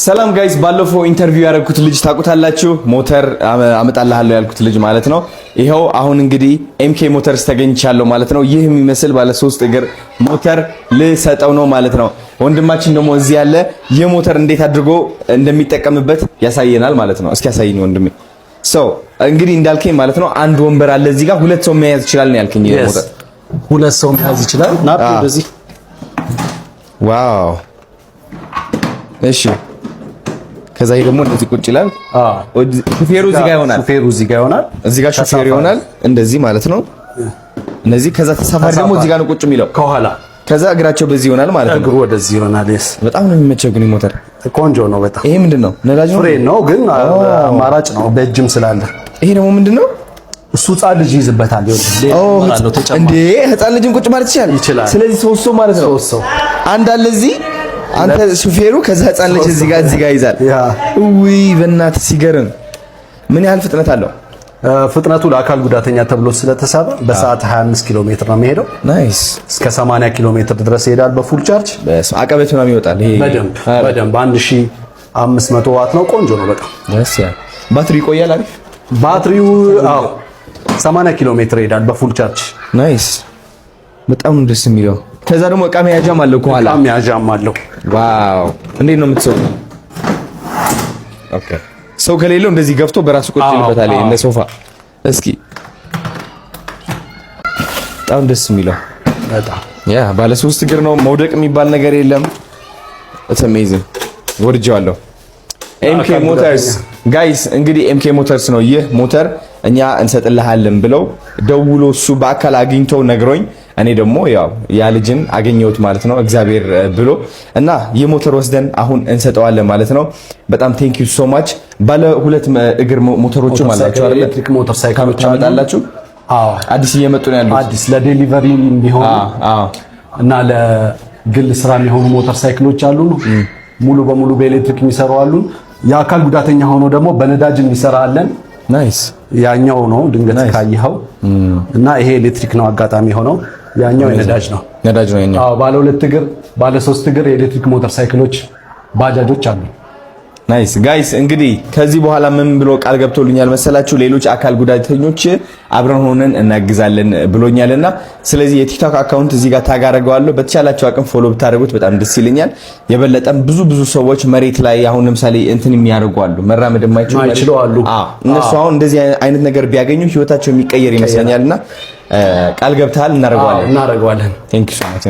ሰላም ጋይስ፣ ባለፈው ኢንተርቪው ያደረኩት ልጅ ታውቁታላችሁ። ሞተር አመጣልሃለሁ ያልኩት ልጅ ማለት ነው። ይሄው አሁን እንግዲህ ኤምኬ ሞተርስ ተገኝቻለሁ ማለት ነው። ይህ የሚመስል ባለ 3 እግር ሞተር ልሰጠው ነው ማለት ነው። ወንድማችን ደግሞ እዚህ ያለ የሞተር እንዴት አድርጎ እንደሚጠቀምበት ያሳየናል ማለት ነው። እስኪ ያሳየኝ ወንድሜ። እንግዲህ እንዳልከኝ ማለት ነው አንድ ወንበር አለ እዚህ ጋር 2 ሰው መያዝ ይችላል ነው ያልከኝ። ሞተር 2 ሰው መያዝ ይችላል። ናፕ በዚህ ዋው። እሺ ከዛ ደግሞ እንደዚህ ቁጭ ይላል። ሹፌሩ እዚህ ጋር ይሆናል። እዚህ ጋር ሹፌሩ ይሆናል እንደዚህ ማለት ነው። እነዚህ ከዛ ተሳፋሪ ደግሞ እዚህ ጋር ነው ቁጭ የሚለው ከኋላ። ከዛ እግራቸው በዚህ ይሆናል ማለት ነው። እግሩ ወደዚህ ይሆናል። በጣም ነው የሚመቸው ግን ሞተር ቆንጆ ነው በጣም። ይሄ ምንድነው? ነዳጅ ነው? ፍሬን ነው ግን አማራጭ ነው በእጅም ስላለ። ይሄ ደግሞ ምንድነው? እሱ ህፃን ልጅ ይይዝበታል። እንዴ ህፃን ልጅም ቁጭ ማለት ይችላል። ስለዚህ 3 ሰው ማለት ነው። 3 ሰው አንድ አለ እዚህ አንተ ሹፌሩ ከዛ ህፃን ልጅ እዚህ ጋር ይዛል። ውይ በእናትህ ሲገርም። ምን ያህል ፍጥነት አለው? ፍጥነቱ ለአካል ጉዳተኛ ተብሎ ስለተሳበ በሰዓት 25 ኪሎ ሜትር ነው የሚሄደው። ናይስ። እስከ 80 ኪሎ ሜትር ድረስ ይሄዳል በፉል ቻርጅ። አቀበቱ ነው ይወጣል። ይሄ በደንብ 1500 ዋት ነው። ቆንጆ ነው በጣም ደስ ያለ። ባትሪ ይቆያል አሪፍ። ባትሪው 80 ኪሎ ሜትር ይሄዳል በፉል ቻርጅ። ናይስ። በጣም ደስ የሚለው። ከዛ ደግሞ እቃ መያዣም አለው ከኋላ። እቃ መያዣም አለው። ዋው! እንዴት ነው የምትሰው? ኦኬ። ሰው ከሌለው እንደዚህ ገፍቶ በራሱ ቁጭ ይልበታል እንደ ሶፋ። እስኪ በጣም ደስ የሚለው በጣም ባለ 3 እግር ነው። መውደቅ የሚባል ነገር የለም። it's amazing ወድጄዋለሁ። ኤምኬ ሞተርስ ጋይስ፣ እንግዲህ ኤምኬ ሞተርስ ነው ይህ ሞተር እኛ እንሰጥልሃለን ብለው ደውሎ እሱ በአካል አግኝቶ ነግሮኝ እኔ ደግሞ ያው ያ ልጅን አገኘሁት ማለት ነው እግዚአብሔር ብሎ እና የሞተር ወስደን አሁን እንሰጠዋለን ማለት ነው። በጣም ቴንክ ዩ ሶ ማች። ባለ 2 እግር ሞተሮች ማለት ነው አይደል? ኤሌክትሪክ ሞተር ሳይክሎች አመጣላችሁ። አዲስ እየመጡ ነው ያሉት። አዲስ ለዴሊቨሪ እንዲሆን እና ለግል ስራ የሚሆኑ ሞተር ሳይክሎች አሉ። ሙሉ በሙሉ በኤሌክትሪክ የሚሰሩ አሉ። የአካል ጉዳተኛ ሆኖ ደግሞ በነዳጅ የሚሰራ አለን። ናይስ። ያኛው ነው ድንገት ካየኸው እና ይሄ ኤሌክትሪክ ነው አጋጣሚ ሆነው ያኛው ነዳጅ ነው ያኛው። ባለ 2 እግር ባለ 3 እግር የኤሌክትሪክ ሞተር ሳይክሎች ባጃጆች አሉ። ናይስ ጋይስ፣ እንግዲህ ከዚህ በኋላ ምን ብሎ ቃል ገብቶልኛል መሰላችሁ? ሌሎች አካል ጉዳተኞች አብረን ሆነን እናግዛለን ብሎኛልና ስለዚህ የቲክቶክ አካውንት እዚህ ጋር ታጋረገዋለሁ። በተቻላችሁ አቅም ፎሎ ብታደርጉት በጣም ደስ ይለኛል። የበለጠም ብዙ ሰዎች መሬት ላይ አሁን ለምሳሌ እንትን የሚያደርጉ አሉ፣ መራመድ የማይችሉ አሉ። እነሱ አሁን እንደዚህ አይነት ነገር ቢያገኙ ህይወታቸው የሚቀየር ይመስለኛልና ቃል ገብተሃል። እናደርገዋለን። ቴንክ ዩ ሶ ማች።